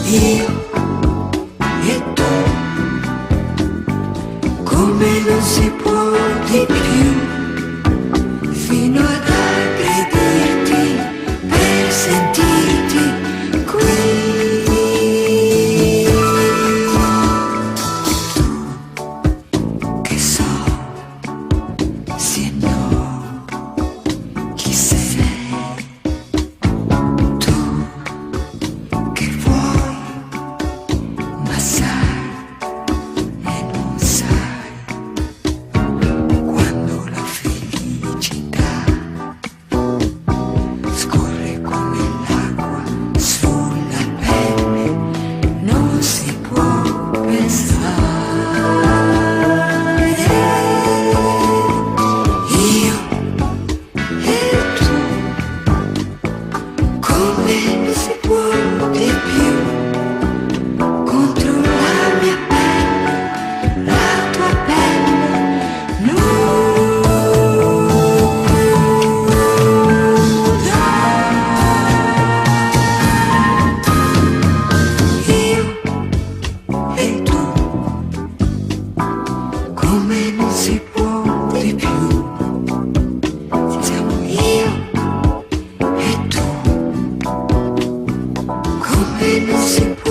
io e tu, come non si può di più, fino ad aggredirti per sentirti qui. Tu che so, sì e no, chi sei? Tu che vuoi, ma sai e non sai quando la felicità scorre come l'acqua sulla pelle, non si può pensare. Io e tu, come si può di più, contro la mia pelle, la tua pelle, nuda. Io e tu, come non si può di più, siamo io e tu, come non si può